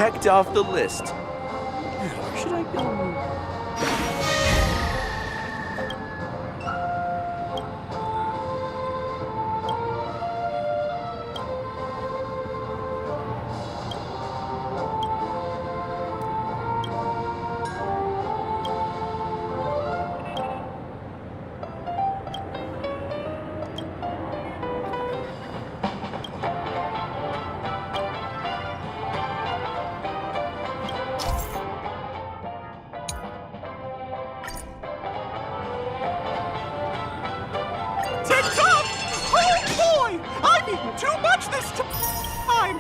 checked off the list. Where should I go? Too much this time!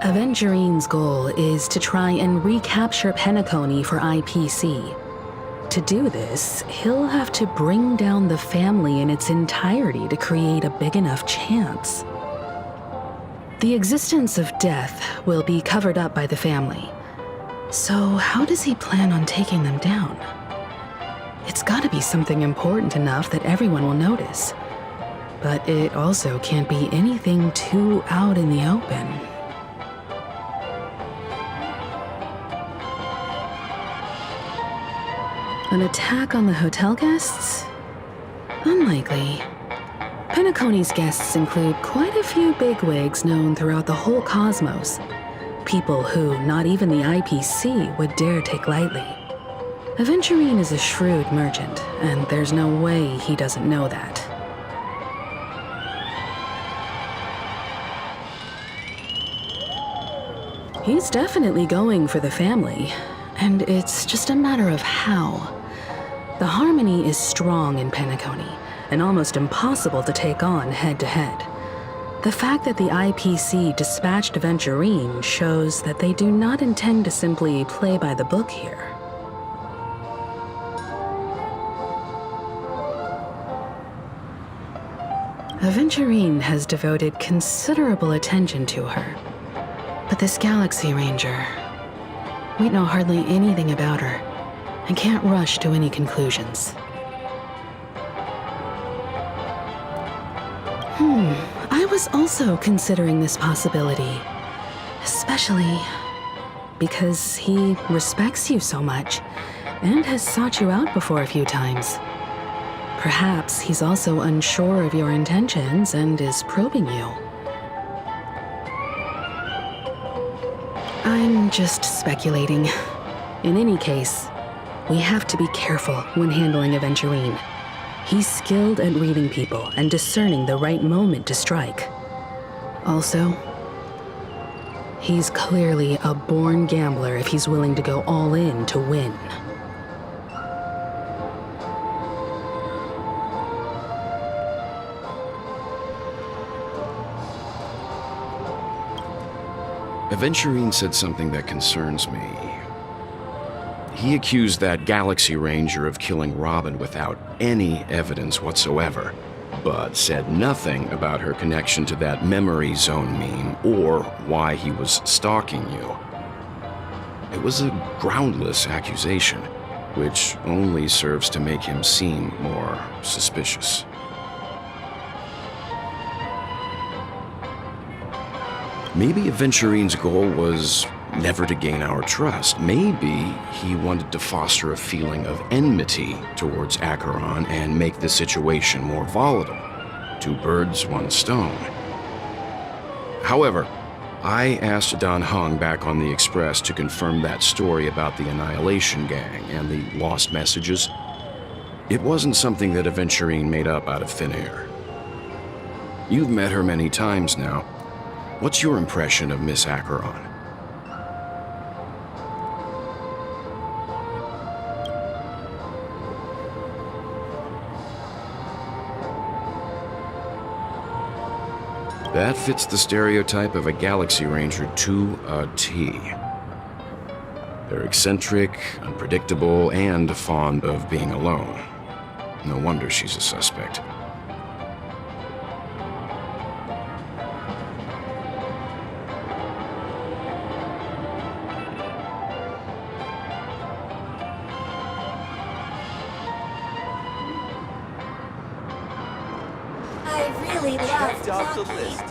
Avengerine's goal is to try and recapture Penacony for IPC. To do this, he'll have to bring down the family in its entirety to create a big enough chance. The existence of death will be covered up by the family. So how does he plan on taking them down? It's gotta be something important enough that everyone will notice. But it also can't be anything too out in the open. An attack on the hotel guests? Unlikely. Penacony's guests include quite a few bigwigs known throughout the whole cosmos. People who not even the IPC would dare take lightly. Aventurine is a shrewd merchant, and there's no way he doesn't know that. He's definitely going for the family, and it's just a matter of how. The harmony is strong in Penacony, and almost impossible to take on head-to-head. The fact that the IPC dispatched Aventurine shows that they do not intend to simply play by the book here. Aventurine has devoted considerable attention to her. But this Galaxy Ranger, we know hardly anything about her, and can't rush to any conclusions. I was also considering this possibility, especially because he respects you so much and has sought you out before a few times. Perhaps he's also unsure of your intentions and is probing you. I'm just speculating. In any case, we have to be careful when handling Aventurine. He's skilled at reading people and discerning the right moment to strike. Also, he's clearly a born gambler if he's willing to go all in to win. Aventurine said something that concerns me. He accused that Galaxy Ranger of killing Robin without any evidence whatsoever, but said nothing about her connection to that memory zone meme or why he was stalking you. It was a groundless accusation, which only serves to make him seem more suspicious. Maybe Aventurine's goal was never to gain our trust. Maybe he wanted to foster a feeling of enmity towards Acheron and make the situation more volatile. Two birds, one stone. However, I asked Dan Heng back on the Express to confirm that story about the Annihilation Gang and the lost messages. It wasn't something that Aventurine made up out of thin air. You've met her many times now. What's your impression of Miss Acheron? That fits the stereotype of a Galaxy Ranger to a T. They're eccentric, unpredictable, and fond of being alone. No wonder she's a suspect. I really love Checked off the Kentucky. list.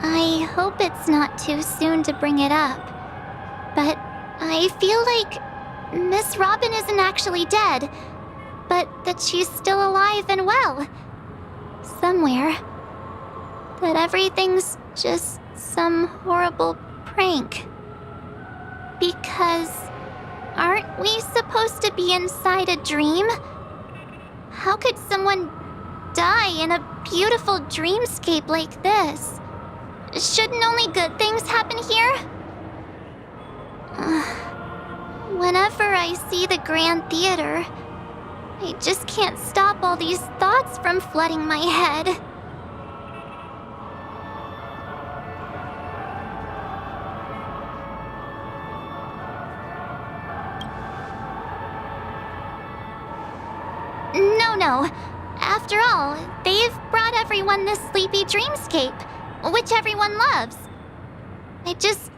I hope it's not too soon to bring it up, but I feel like Miss Robin isn't actually dead, but that she's still alive and well. Somewhere. That everything's just some horrible prank. Because aren't we supposed to be inside a dream? How could someone die in a beautiful dreamscape like this? Shouldn't only good things happen here? Whenever I see the Grand Theater, I just can't stop all these thoughts from flooding my head. No. After all, they've brought everyone this sleepy dreamscape, which everyone loves. I just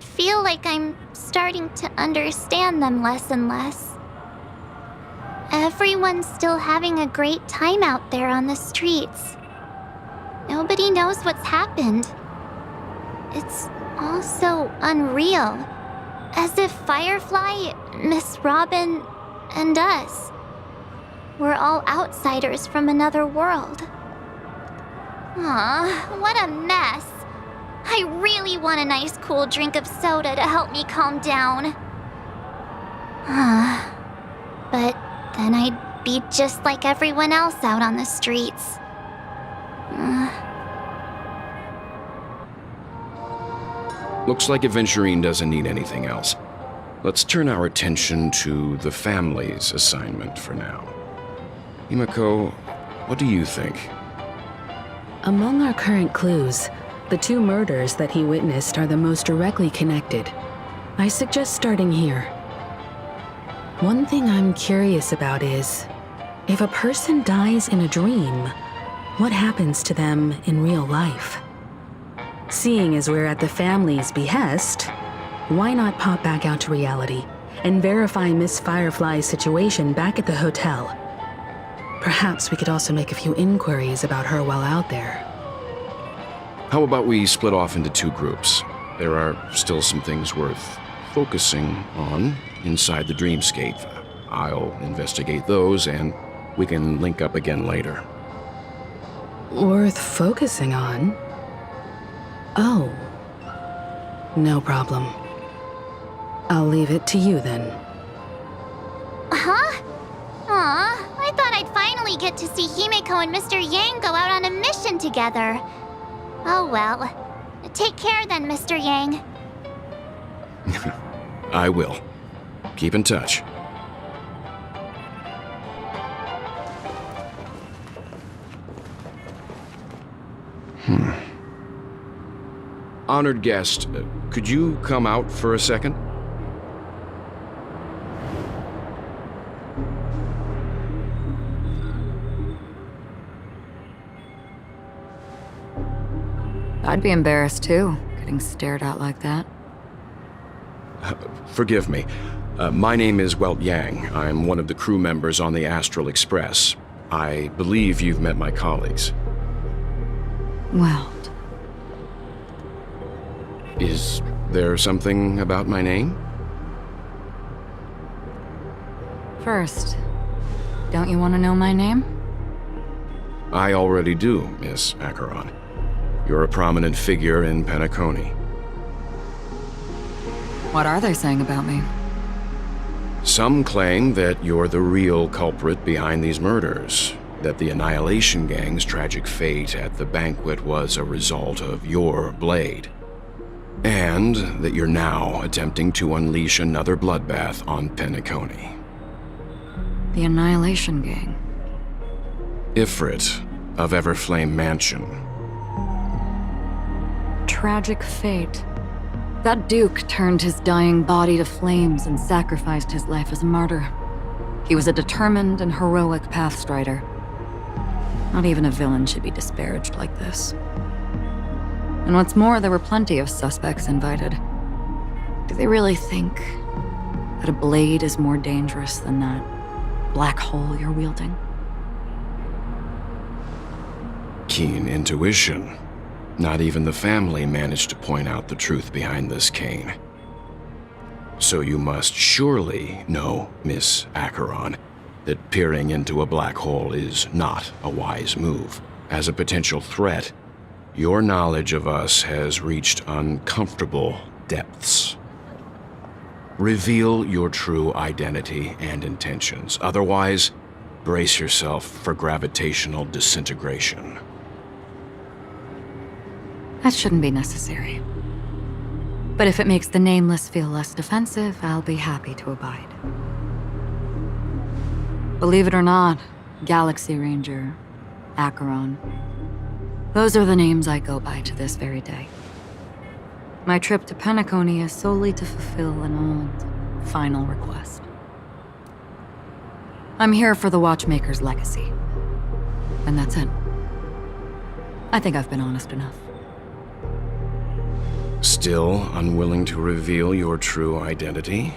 feel like I'm starting to understand them less and less. Everyone's still having a great time out there on the streets. Nobody knows what's happened. It's all so unreal. As if Firefly, Miss Robin, and us were all outsiders from another world. Aw, what a mess. I really want a nice cool drink of soda to help me calm down. But then I'd be just like everyone else out on the streets. Looks like Aventurine doesn't need anything else. Let's turn our attention to the family's assignment for now. Himeko, what do you think? Among our current clues, the two murders that he witnessed are the most directly connected. I suggest starting here. One thing I'm curious about is, if a person dies in a dream, what happens to them in real life? Seeing as we're at the family's behest, why not pop back out to reality and verify Miss Firefly's situation back at the hotel? Perhaps we could also make a few inquiries about her while out there. How about we split off into two groups? There are still some things worth focusing on inside the dreamscape. I'll investigate those, and we can link up again later. Worth focusing on? Oh. No problem. I'll leave it to you then. Huh? Aw, I thought I'd finally get to see Himeko and Mr. Yang go out on a mission together. Oh well. Take care then, Mr. Yang. I will. Keep in touch. Honored guest, could you come out for a second? I'd be embarrassed too, getting stared at like that. Forgive me. My name is Welt Yang. I'm one of the crew members on the Astral Express. I believe you've met my colleagues. Welt. Is there something about my name? First, don't you want to know my name? I already do, Miss Acheron. You're a prominent figure in Penacony. What are they saying about me? Some claim that you're the real culprit behind these murders, that the Annihilation Gang's tragic fate at the banquet was a result of your blade, and that you're now attempting to unleash another bloodbath on Penacony. The Annihilation Gang. Ifrit of Everflame Mansion. Tragic fate. That Duke turned his dying body to flames and sacrificed his life as a martyr. He was a determined and heroic pathstrider. Not even a villain should be disparaged like this. And what's more, there were plenty of suspects invited. Do they really think that a blade is more dangerous than that black hole you're wielding? Keen intuition. Not even the family managed to point out the truth behind this cane. So you must surely know, Miss Acheron, that peering into a black hole is not a wise move. As a potential threat, your knowledge of us has reached uncomfortable depths. Reveal your true identity and intentions. Otherwise, brace yourself for gravitational disintegration. That shouldn't be necessary. But if it makes the Nameless feel less defensive, I'll be happy to abide. Believe it or not, Galaxy Ranger, Acheron, those are the names I go by to this very day. My trip to Penacony is solely to fulfill an old, final request. I'm here for the Watchmaker's legacy. And that's it. I think I've been honest enough. Still unwilling to reveal your true identity?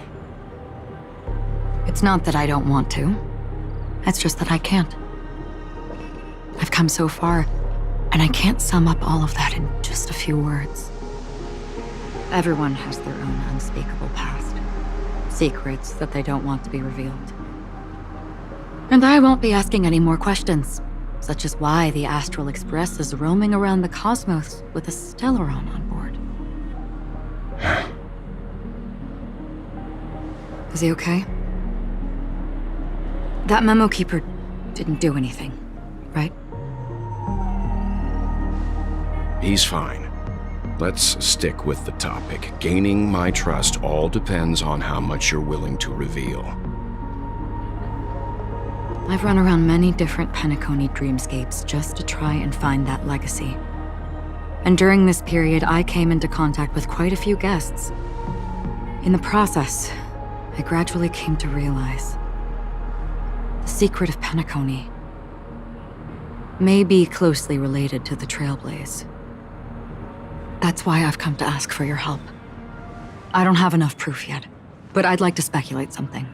It's not that I don't want to. It's just that I can't. I've come so far, and I can't sum up all of that in just a few words. Everyone has their own unspeakable past. Secrets that they don't want to be revealed. And I won't be asking any more questions, such as why the Astral Express is roaming around the cosmos with a Stellaron on board. Is he okay? That memo keeper didn't do anything, right? He's fine. Let's stick with the topic. Gaining my trust all depends on how much you're willing to reveal. I've run around many different Penacony dreamscapes just to try and find that legacy. And during this period, I came into contact with quite a few guests. In the process, I gradually came to realize the secret of Penacony may be closely related to the Trailblaze. That's why I've come to ask for your help. I don't have enough proof yet, but I'd like to speculate something.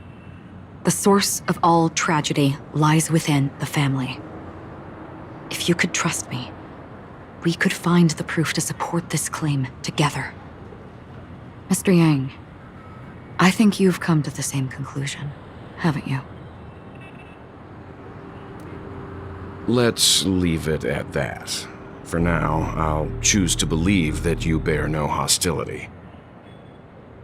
The source of all tragedy lies within the family. If you could trust me, we could find the proof to support this claim together. Mr. Yang, I think you've come to the same conclusion, haven't you? Let's leave it at that. For now, I'll choose to believe that you bear no hostility.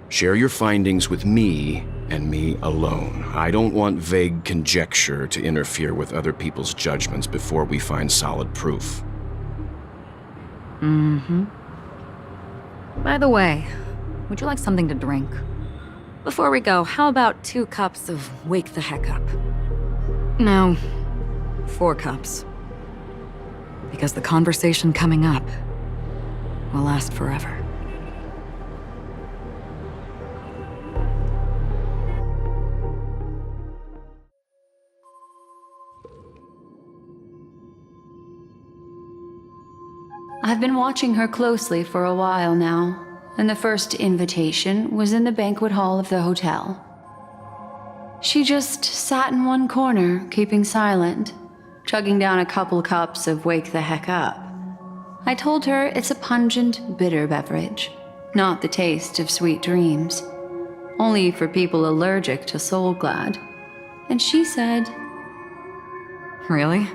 Share your findings with me and me alone. I don't want vague conjecture to interfere with other people's judgments before we find solid proof. By the way, would you like something to drink? Before we go, how about 2 cups of Wake the Heck Up? No, 4 cups. Because the conversation coming up will last forever. I've been watching her closely for a while now, and the first invitation was in the banquet hall of the hotel. She just sat in one corner, keeping silent, chugging down a couple cups of Wake the Heck Up. I told her it's a pungent, bitter beverage, not the taste of sweet dreams, only for people allergic to Soul Glad. And she said, Really?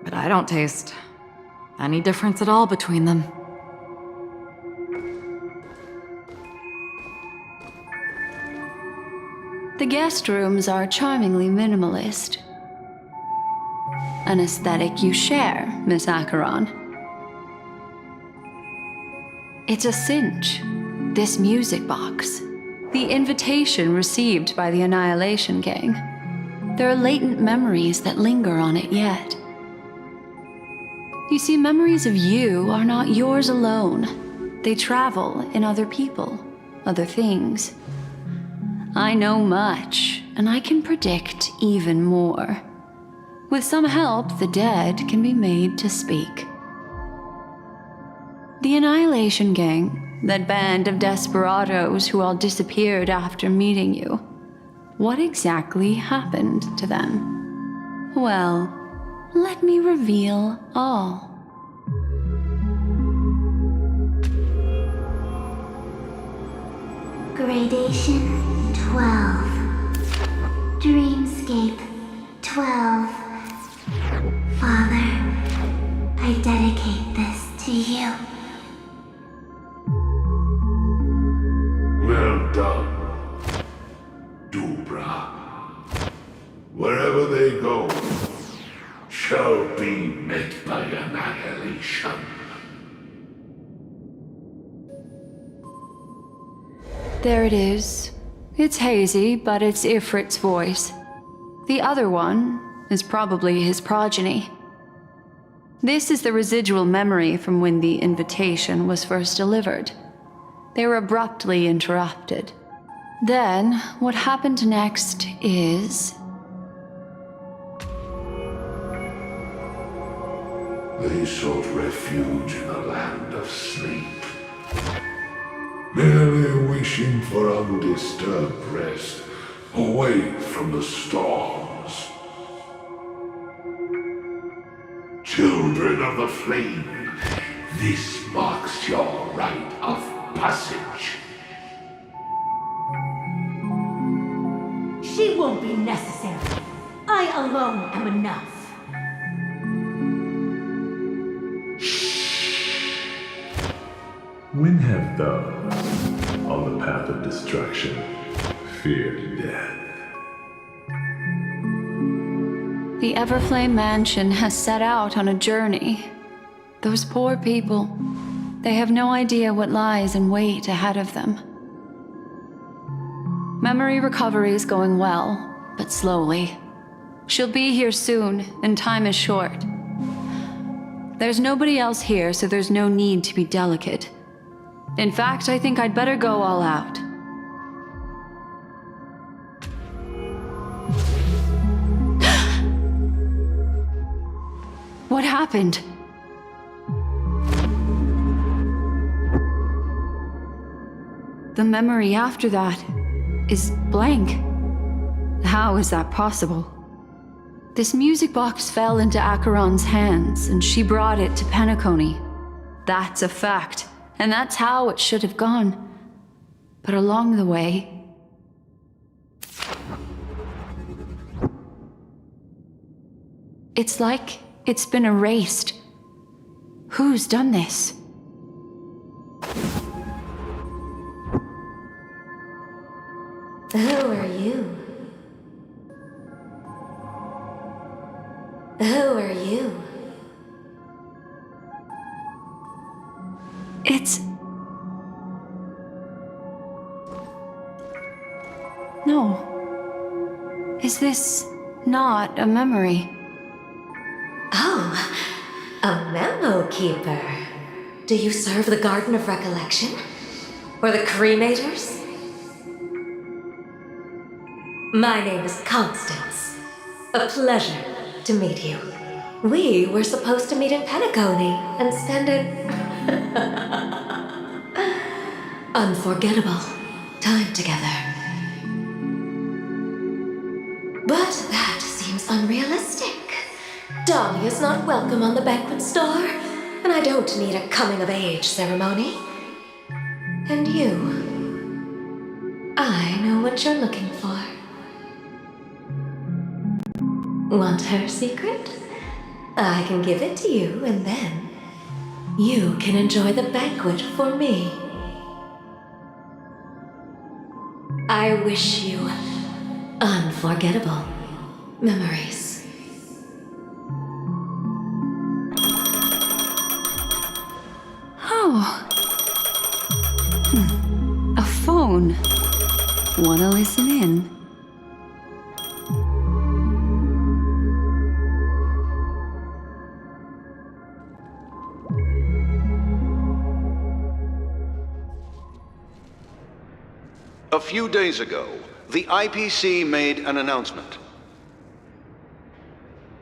But I don't taste any difference at all between them. the guest rooms are charmingly minimalist. An aesthetic you share, Miss Acheron. It's a cinch. This music box. The invitation received by the Annihilation King. There are latent memories that linger on it yet. You see, memories of you are not yours alone. They travel in other people, other things. I know much, and I can predict even more. With some help, the dead can be made to speak. The Annihilation Gang, that band of desperados who all disappeared after meeting you, what exactly happened to them? Well, let me reveal all. Gradation 12. Dreamscape 12. Father, I dedicate this to you. Well done, Dubra. Wherever they go, shall be met by annihilation. There it is. It's hazy, but it's Ifrit's voice. The other one is probably his progeny. This is the residual memory from when the invitation was first delivered. They were abruptly interrupted. Then, what happened next is... They sought refuge in a land of sleep, merely wishing for undisturbed rest, away from the storms. Children of the flame, this marks your rite of passage. She won't be necessary. I alone am enough. When have those on the path of destruction feared death? The Everflame Mansion has set out on a journey. Those poor people, they have no idea what lies in wait ahead of them. Memory recovery is going well, but slowly. She'll be here soon, and time is short. There's nobody else here, so there's no need to be delicate. In fact, I think I'd better go all out. What happened? The memory after that is blank. How is that possible? This music box fell into Acheron's hands, and she brought it to Penacony. That's a fact, and that's how it should have gone. But along the way... it's like it's been erased. Who's done this? Who are you? Who are you? It's... no. Is this not a memory? Oh, a memo keeper. Do you serve the Garden of Recollection? Or the Cremators? My name is Constance. A pleasure to meet you. We were supposed to meet in Penacony and spend an unforgettable time together. But that seems unrealistic. Dolly is not welcome on the banquet star, and I don't need a coming-of-age ceremony. And you, I know what you're looking for. Want her secret? I can give it to you, and then you can enjoy the banquet for me. I wish you unforgettable memories. Oh. A phone. Wanna listen in? A few days ago, the IPC made an announcement.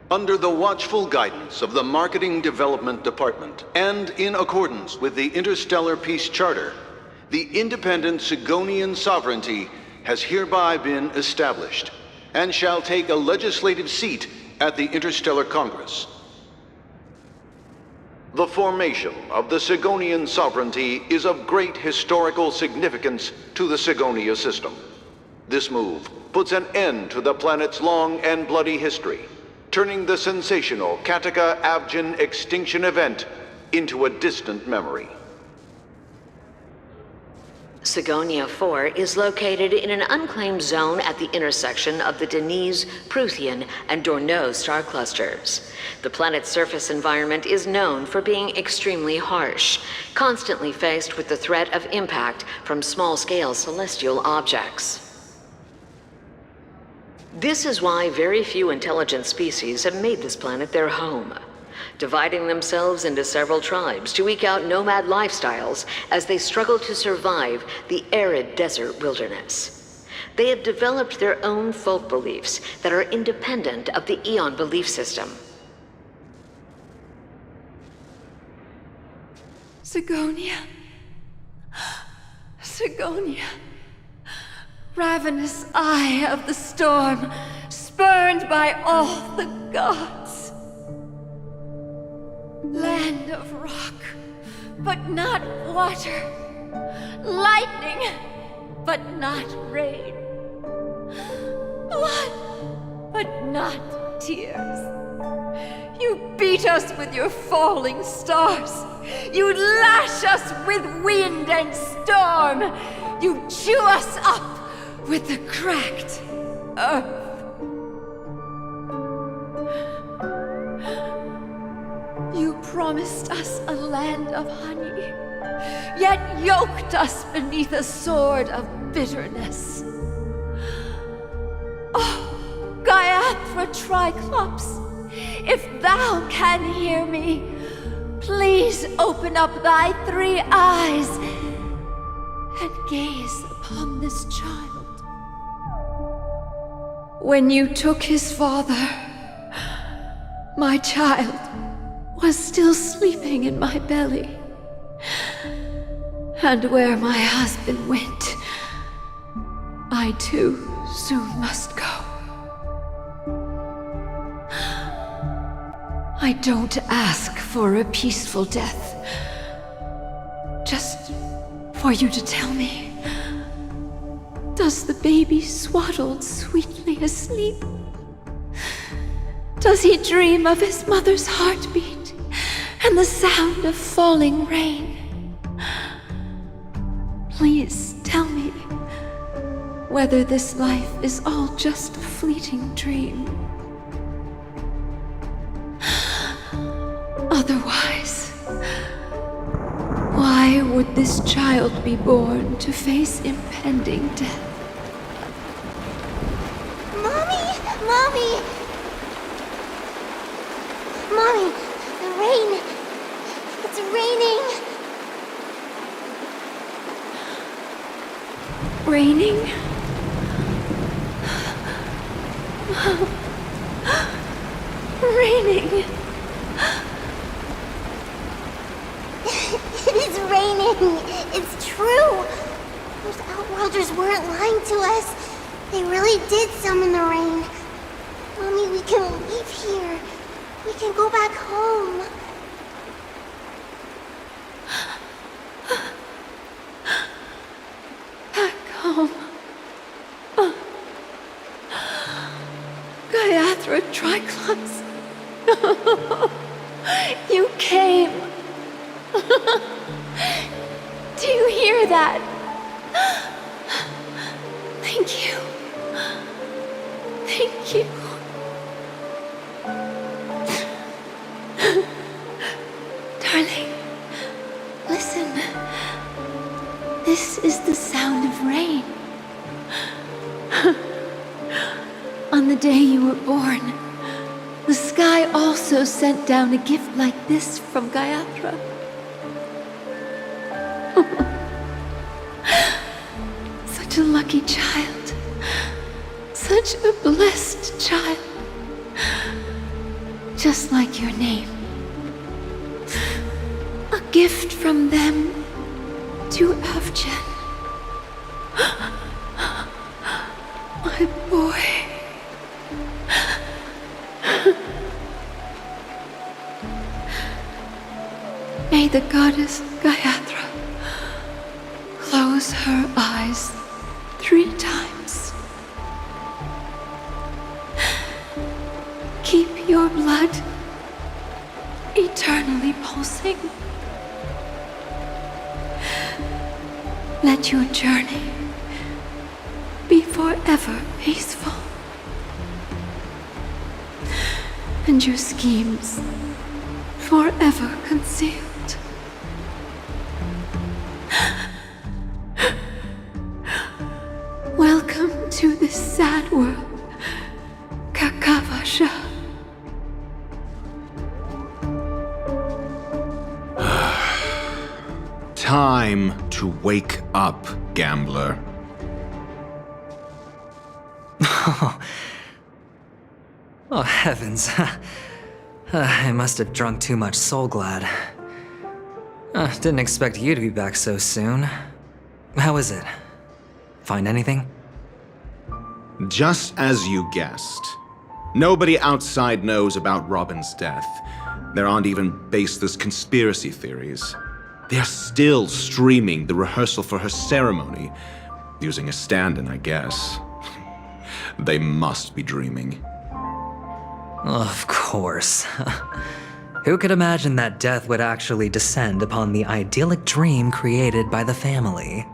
Under the watchful guidance of the Marketing Development Department, and in accordance with the Interstellar Peace Charter, the independent Sigonian sovereignty has hereby been established, and shall take a legislative seat at the Interstellar Congress. The formation of the Sigonian sovereignty is of great historical significance to the Sigonia system. This move puts an end to the planet's long and bloody history, turning the sensational Kataka-Abjin extinction event into a distant memory. Sigonia 4 is located in an unclaimed zone at the intersection of the Denise, Prothean, and Dorneau star clusters. The planet's surface environment is known for being extremely harsh, constantly faced with the threat of impact from small-scale celestial objects. This is why very few intelligent species have made this planet their home, dividing themselves into several tribes to eke out nomad lifestyles as they struggle to survive the arid desert wilderness. They have developed their own folk beliefs that are independent of the Eon belief system. Sigonia. Sigonia. Ravenous eye of the storm, spurned by all the gods. Land of rock, but not water. Lightning, but not rain. Blood, but not tears. You beat us with your falling stars. You lash us with wind and storm. You chew us up with the cracked earth. You promised us a land of honey, yet yoked us beneath a sword of bitterness. Oh, Gaiathra Triclops, if thou can hear me, please open up thy 3 eyes and gaze upon this child. When you took his father, my child was still sleeping in my belly. And where my husband went, I too soon must go. I don't ask for a peaceful death, just for you to tell me, does the baby swaddled sweetly asleep? Does he dream of his mother's heartbeat and the sound of falling rain? Please tell me whether this life is all just a fleeting dream. Otherwise, why would this child be born to face impending death? Mommy! Mommy, the rain! It's raining! Raining? Raining! It is raining! It's true! Those Outworlders weren't lying to us. They really did summon the rain. Mommy, we can leave here. We can go back home. Back home. Gaiathra Triclops. You came. Do you hear that? Thank you. Thank you. Darling, listen. This is the sound of rain. On the day you were born, the sky also sent down a gift like this from Gaiathra. Such a lucky child. Such a blessed child. Just like your name. A gift from them to Avjen. My boy. May the goddess Gayatri close her eyes 3 times. Keep your blood eternally pulsing. Let your journey be forever peaceful. And your schemes forever concealed. Welcome to this sad world, Kakavasha. Time to wake up, gambler. Oh, heavens. I must have drunk too much Soul Glad. Didn't expect you to be back so soon. How is it? Find anything? Just as you guessed. Nobody outside knows about Robin's death. There aren't even baseless conspiracy theories. They're still streaming the rehearsal for her ceremony, using a stand-in, I guess. They must be dreaming. Of course. Who could imagine that death would actually descend upon the idyllic dream created by the family?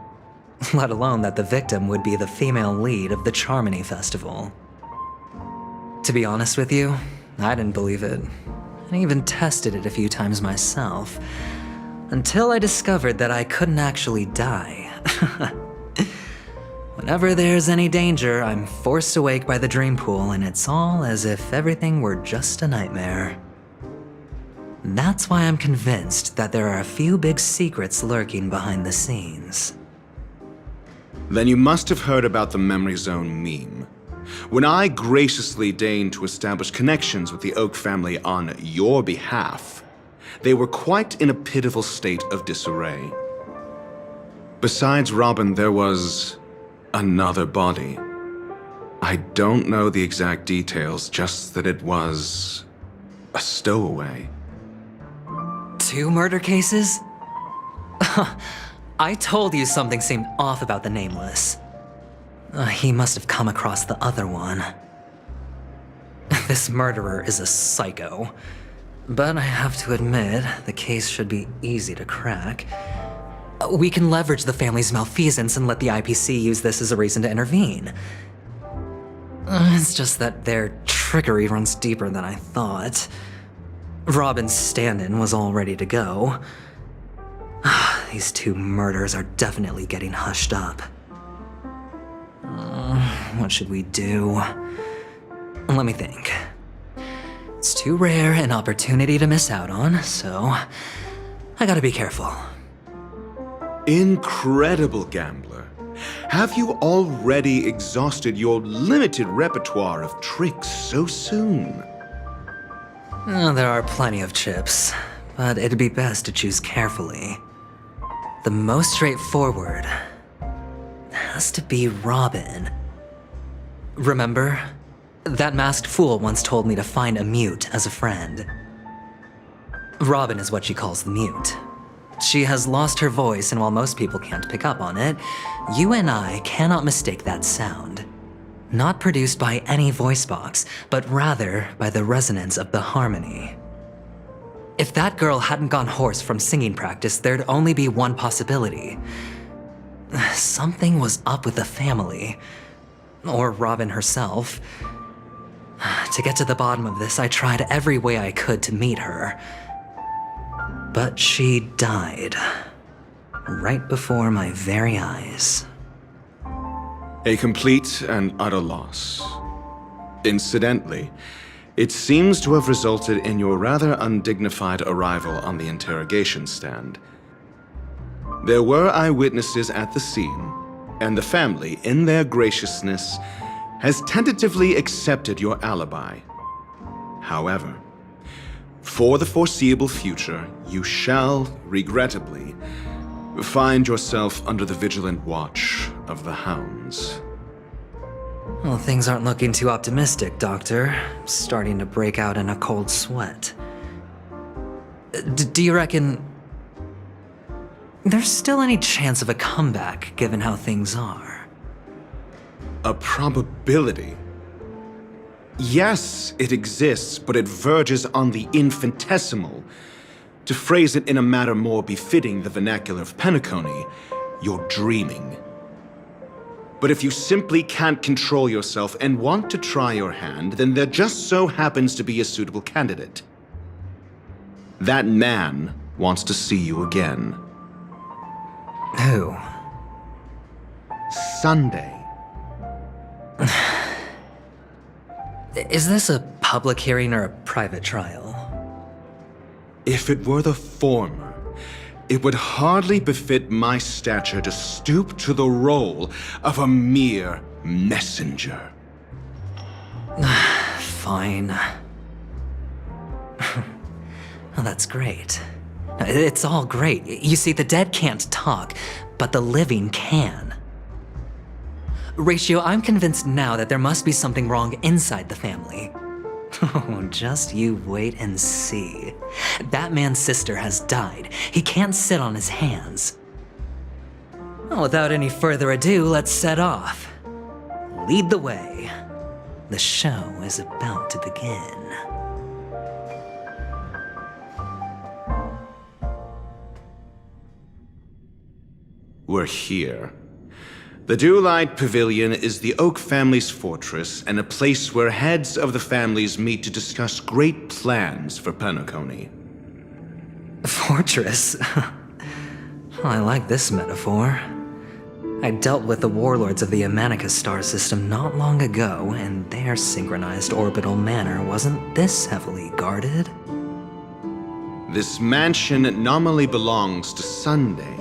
Let alone that the victim would be the female lead of the Charmony Festival. To be honest with you, I didn't believe it. I even tested it a few times myself, until I discovered that I couldn't actually die. Whenever there's any danger, I'm forced awake by the dream pool, and it's all as if everything were just a nightmare. That's why I'm convinced that there are a few big secrets lurking behind the scenes. Then you must have heard about the Memory Zone meme. When I graciously deigned to establish connections with the Oak family on your behalf, they were quite in a pitiful state of disarray. Besides Robin, there was another body. I don't know the exact details, just that it was a stowaway. 2 murder cases? I told you something seemed off about the Nameless. He must have come across the other one. This murderer is a psycho. But I have to admit, the case should be easy to crack. We can leverage the family's malfeasance and let the IPC use this as a reason to intervene. It's just that their trickery runs deeper than I thought. Robin's stand-in was all ready to go. These 2 murders are definitely getting hushed up. What should we do? Let me think. It's too rare an opportunity to miss out on, so I gotta be careful. Incredible, gambler. Have you already exhausted your limited repertoire of tricks so soon? There are plenty of chips, but it'd be best to choose carefully. The most straightforward has to be Robin. Remember? That masked fool once told me to find a mute as a friend. Robin is what she calls the mute. She has lost her voice, and while most people can't pick up on it, you and I cannot mistake that sound. Not produced by any voice box, but rather by the resonance of the harmony. If that girl hadn't gone hoarse from singing practice, there'd only be one possibility. Something was up with the family. Or Robin herself. To get to the bottom of this, I tried every way I could to meet her. But she died. Right before my very eyes. A complete and utter loss. Incidentally, it seems to have resulted in your rather undignified arrival on the interrogation stand. There were eyewitnesses at the scene, And the family, in their graciousness, has tentatively accepted your alibi. However, for the foreseeable future, you shall, regrettably, find yourself under the vigilant watch of the hounds. Well, things aren't looking too optimistic, Doctor. I'm starting to break out in a cold sweat. Do you reckon there's still any chance of a comeback, given how things are? A probability? Yes, it exists, but it verges on the infinitesimal. To phrase it in a manner more befitting the vernacular of Penacony, you're dreaming. But if you simply can't control yourself and want to try your hand, then there just so happens to be a suitable candidate. That man wants to see you again. Who? Sunday. Is this a public hearing or a private trial? If it were the former, it would hardly befit my stature to stoop to the role of a mere messenger. Fine. Well, that's great. It's all great. You see, the dead can't talk, but the living can. Ratio, I'm convinced now that there must be something wrong inside the family. Oh, just you wait and see. That man's sister has died. He can't sit on his hands. Well, without any further ado, let's set off. Lead the way. The show is about to begin. We're here. The Dewlight Pavilion is the Oak family's fortress and a place where heads of the families meet to discuss great plans for Penacony. Fortress? I like this metaphor. I dealt with the warlords of the Himeko star system not long ago, and their synchronized orbital manor wasn't this heavily guarded. This mansion nominally belongs to Sunday,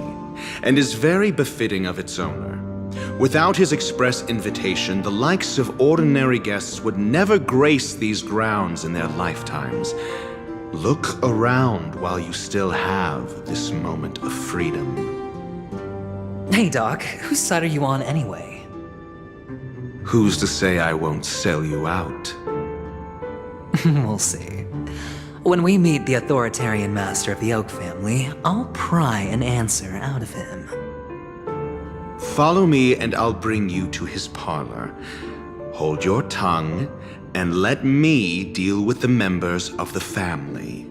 and is very befitting of its owner. Without his express invitation, the likes of ordinary guests would never grace these grounds in their lifetimes. Look around while you still have this moment of freedom. Hey, Doc, whose side are you on anyway? Who's to say I won't sell you out? We'll see. When we meet the authoritarian master of the Oak family, I'll pry an answer out of him. Follow me and I'll bring you to his parlor. Hold your tongue and let me deal with the members of the family.